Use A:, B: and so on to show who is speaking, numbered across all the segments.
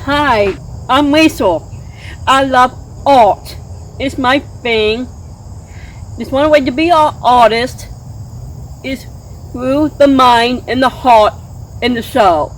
A: Hi, I'm Rachel. I love art. It's my thing. There's one way to be an artist is through the mind and the heart in the show.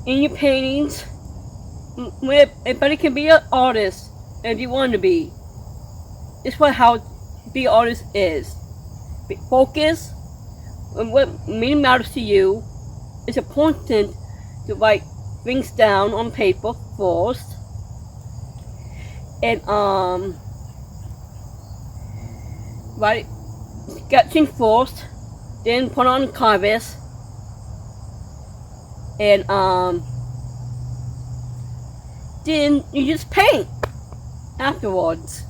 A: In your paintings, everybody can be an artist if you want to be. It's what how be an artist is. Focus on what really matters to you. It's important to write things down on paper first, and write sketching first, then put on canvas, and then you just paint afterwards.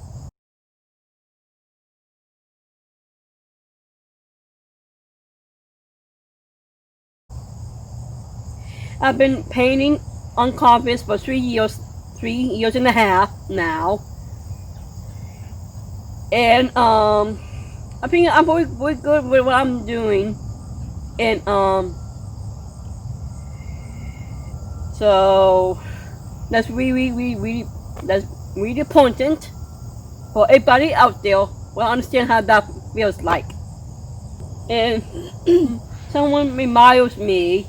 A: I've been painting on canvas for 3 years and a half now, and I think I'm very good with what I'm doing, and so that's that's really important for everybody out there will understand how that feels like. And someone reminds me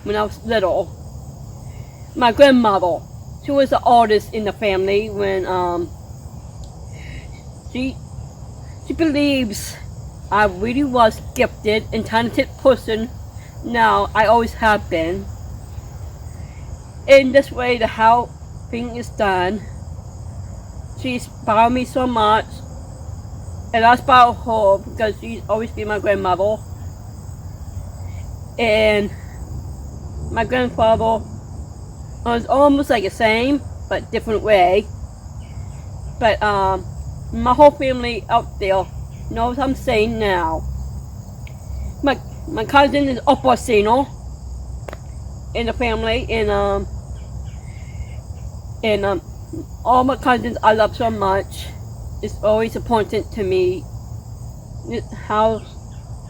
A: when I was little, my grandmother, she was an artist in the family when she believes I really was gifted and talented person. Now I always have been. In this way, the how thing is done, she inspired me so much, and I inspire her because she's always been my grandmother. And my grandfather was almost like the same, but different way. But my whole family out there knows what I'm saying now. My cousin is opera singer in the family, and all my cousins I love so much. It's always important to me how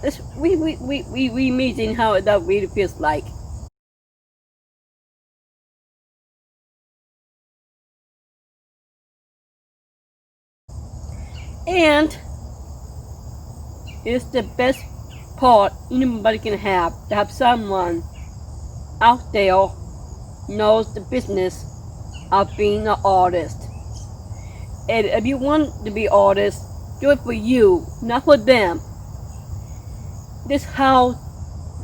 A: it's we amazing how that really feels like. And it's the best part anybody can have, to have someone out there knows the business of being an artist. And if you want to be an artist, do it for you, not for them. This is how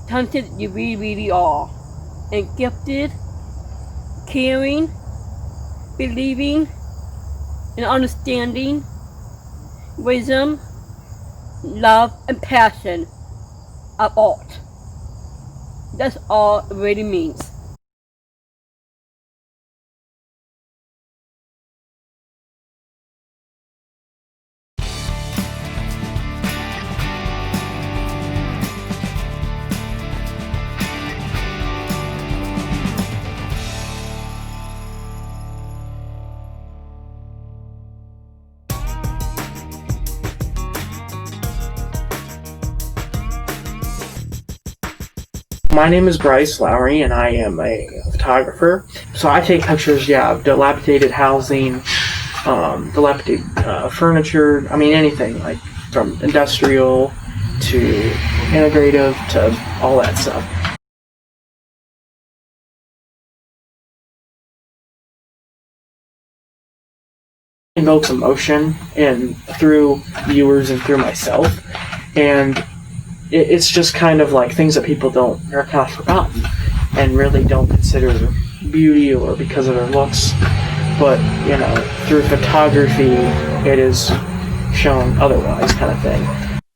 A: talented you really are. And gifted, caring, believing, and understanding, wisdom, love, and passion of art. That's all it really means.
B: My name is Bryce Lowery, and I am a photographer. So I take pictures, of dilapidated housing, dilapidated furniture. I mean, anything, like from industrial to integrative to all that stuff. Invokes emotion and through viewers and through myself, and it's just kind of like things that people don't are kind of forgotten and really don't consider beauty or because of their looks, but through photography it is shown otherwise, kind of thing.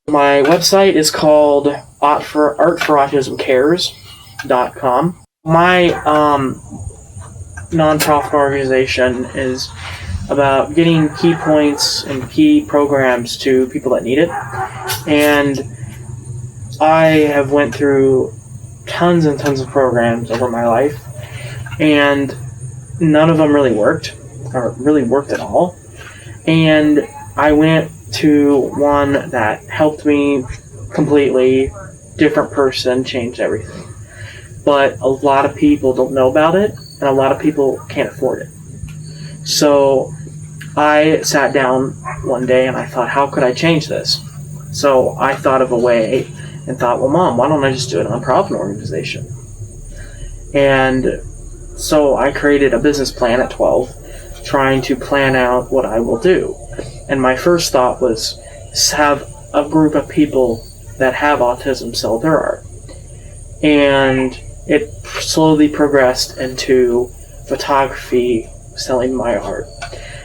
B: My website is called artforautismcares.com. My nonprofit organization is about getting key points and key programs to people that need it, and I have went through tons and tons of programs over my life, and none of them really worked, or really worked at all. And I went to one that helped me completely, different person, changed everything. But a lot of people don't know about it, and a lot of people can't afford it. So I sat down one day and I thought, how could I change this? So I thought of a way and thought, well, Mom, why don't I just do a nonprofit organization? And so I created a business plan at 12, trying to plan out what I will do. And my first thought was have a group of people that have autism sell their art. And it slowly progressed into photography, selling my art.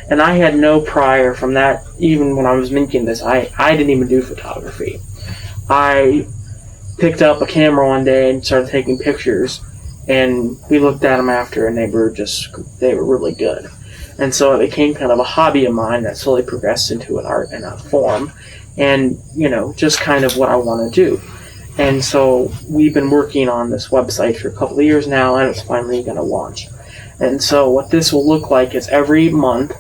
B: And I had no prior from that. Even when I was making this, I didn't even do photography. I picked up a camera one day and started taking pictures, and we looked at them after, and they were really good. And so it became kind of a hobby of mine that slowly progressed into an art and a form, and just kind of what I want to do. And so we've been working on this website for a couple of years now, and it's finally going to launch. And so what this will look like is every month,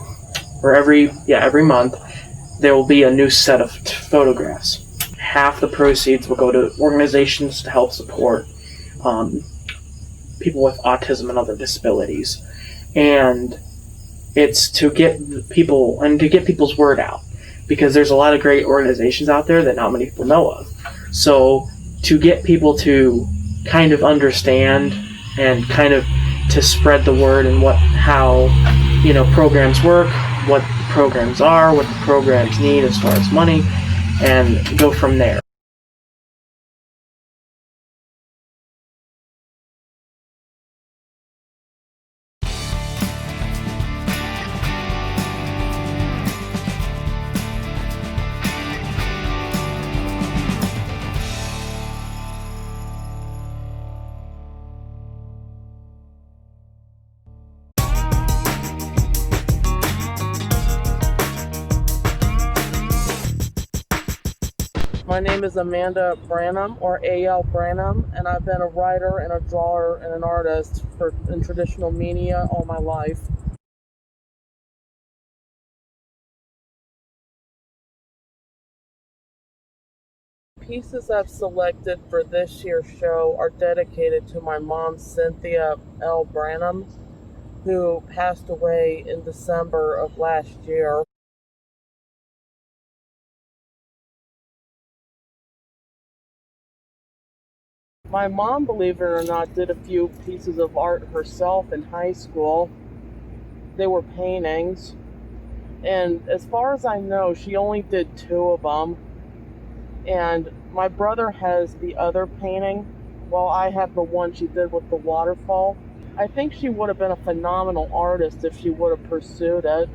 B: there will be a new set of photographs. Half the proceeds will go to organizations to help support people with autism and other disabilities. And it's to get people's word out, because there's a lot of great organizations out there that not many people know of. So to get people to kind of understand and kind of to spread the word and how programs work, what the programs are, what the programs need as far as money, and go from there.
C: My name is Amanda Branham, or A.L. Branham, and I've been a writer and a drawer and an artist in traditional media all my life. Pieces I've selected for this year's show are dedicated to my mom, Cynthia L. Branham, who passed away in December of last year. My mom, believe it or not, did a few pieces of art herself in high school. They were paintings. And as far as I know, she only did 2 of them. And my brother has the other painting, while I have the one she did with the waterfall. I think she would have been a phenomenal artist if she would have pursued it.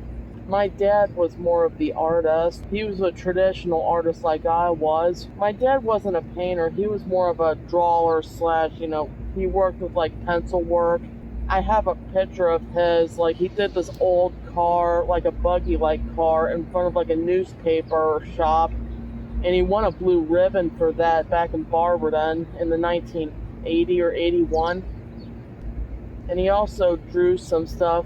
C: My dad was more of the artist. He was a traditional artist like I was. My dad wasn't a painter. He was more of a drawer / he worked with pencil work. I have a picture of his, he did this old car, a buggy-like car in front of a newspaper shop. And he won a blue ribbon for that back in Barberton in the 1980 or 81. And he also drew some stuff,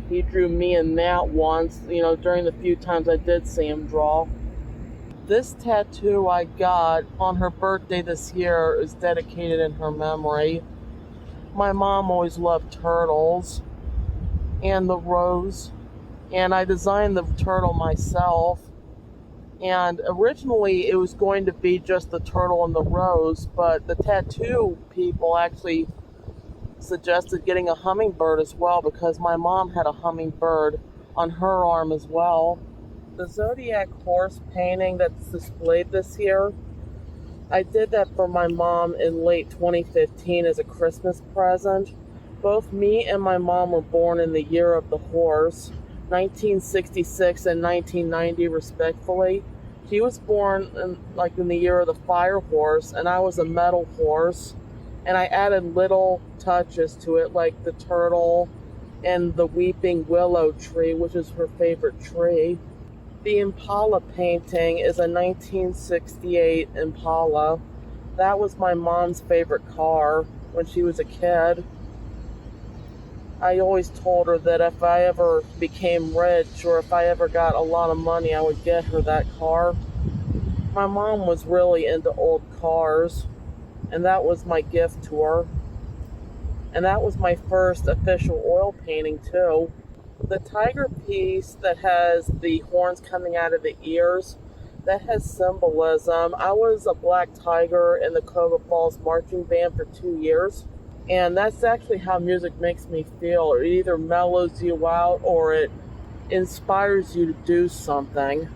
C: he drew me and Matt once, during the few times I did see him draw. This tattoo I got on her birthday this year is dedicated in her memory. My mom always loved turtles and the rose, and I designed the turtle myself. And originally it was going to be just the turtle and the rose, but the tattoo people actually suggested getting a hummingbird as well, because my mom had a hummingbird on her arm as well. The Zodiac horse painting that's displayed this year, I did that for my mom in late 2015 as a Christmas present. Both me and my mom were born in the year of the horse, 1966 and 1990 respectively. She was born in the year of the fire horse, and I was a metal horse. And I added little touches to it, like the turtle and the weeping willow tree, which is her favorite tree. The Impala painting is a 1968 Impala. That was my mom's favorite car when she was a kid. I always told her that if I ever became rich or if I ever got a lot of money, I would get her that car. My mom was really into old cars, and that was my gift to her. And that was my first official oil painting too. The tiger piece that has the horns coming out of the ears, that has symbolism. I was a black tiger in the Caudill Falls marching band for 2 years, and that's actually how music makes me feel. It either mellows you out or it inspires you to do something.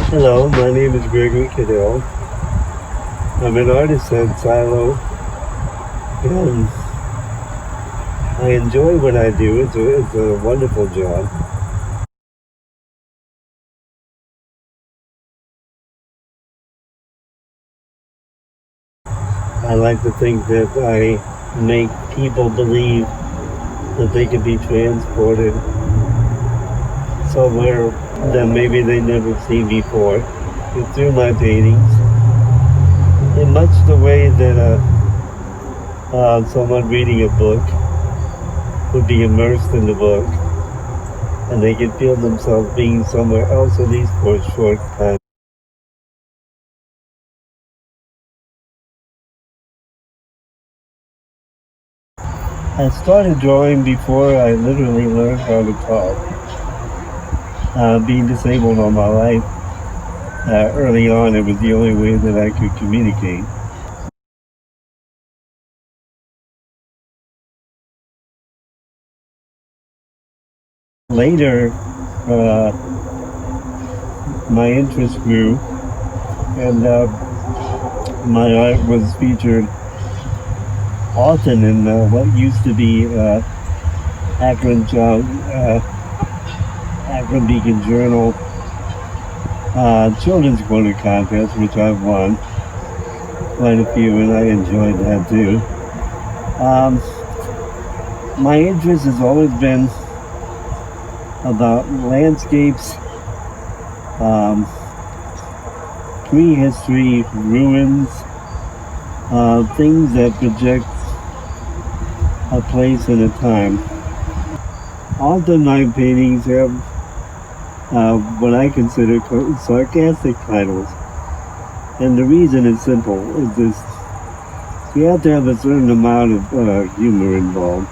D: Hello, my name is Gregory Caudill. I'm an artist at Silo, and I enjoy what I do. It's a wonderful job. I like to think that I make people believe that they can be transported somewhere that maybe they never seen before through my paintings. In much the way that someone reading a book would be immersed in the book, and they can feel themselves being somewhere else, at least for a short time. I started drawing before I literally learned how to talk. Being disabled all my life, early on it was the only way that I could communicate. Later, my interest grew, and my art was featured often in what used to be Akron Beacon Journal children's corner contest, which I've won quite a few, and I enjoyed that too. My interest has always been about landscapes, prehistory, ruins, things that project a place and a time. Often my paintings have what I consider sarcastic titles, and the reason is simple: is this: you have to have a certain amount of humor involved,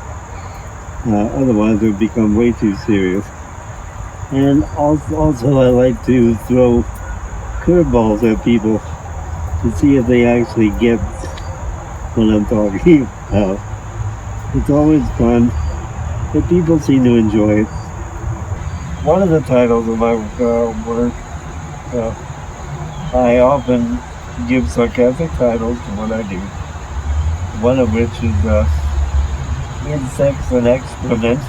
D: otherwise it would become way too serious. And also I like to throw curveballs at people to see if they actually get what I'm talking about. It's always fun, but people seem to enjoy it. One of the titles of my work, I often give sarcastic titles to what I do. One of which is Insects and Excrement,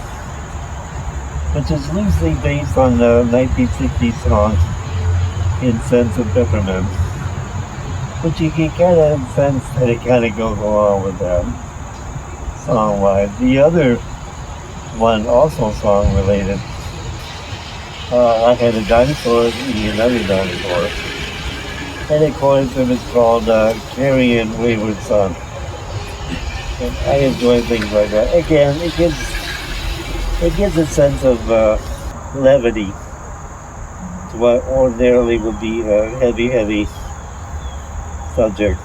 D: which is loosely based on the 1960s song Incense and Peppermint, but you can kind of sense that it kind of goes along with that song-wise. The other one, also song-related, I had a dinosaur eating another dinosaur, and of course it was called Carrying Wayward Son. And I enjoy things like that. Again, it gives a sense of levity to what ordinarily would be a heavy subject.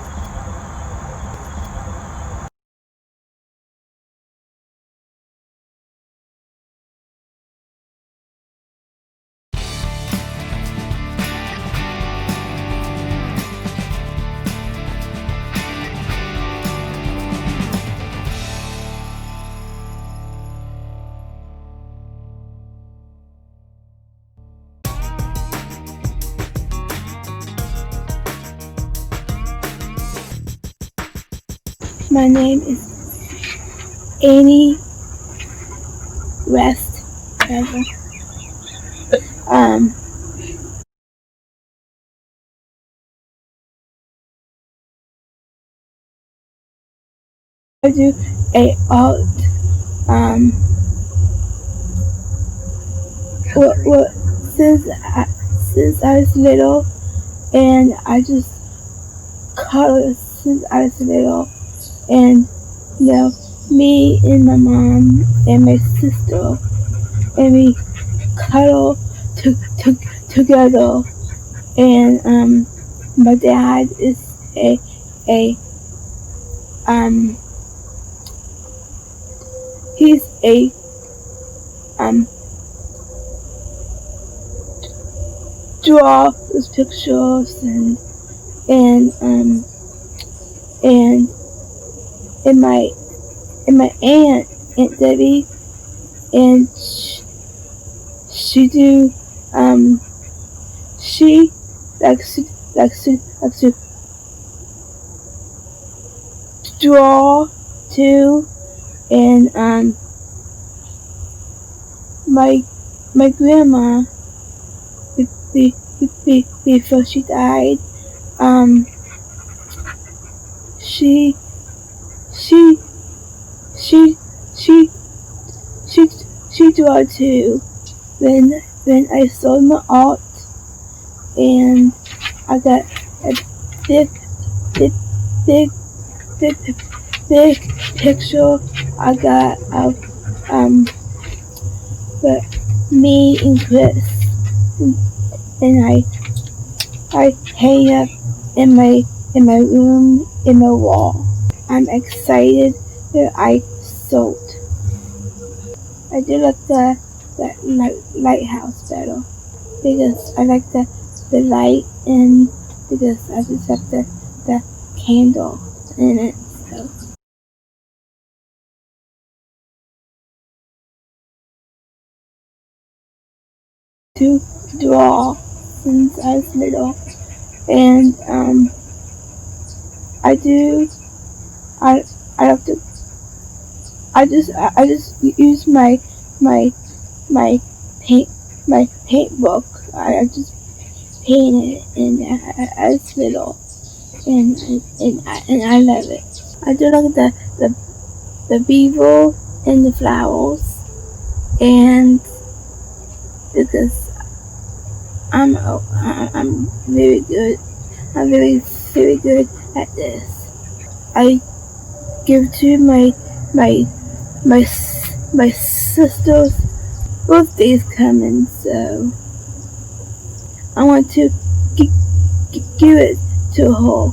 E: My name is Annie West. whatever. I do a art. What since I was little, and I just colored since I was little, and me and my mom and my sister, and we cuddle together, and my dad is a he's a draw those pictures and um and and my Aunt Debbie, and she do she likes to draw too, and my grandma before she died, she she she she she she draw too. When I sold my art, and I got a big big big big big picture I got of but me and Chris, and I hang up in my room in my wall. I'm excited that I sold. I do like the lighthouse better because I like the light, and because I just have the candle in it. So. To draw since I was little, and I do. I have to. I just use my paint book. I just paint it, and I was little, and I love it. I do like the beaver and the flowers, and because I'm very good. I'm very good at this. I give to my sister's birthday's coming, so I want to give it to her.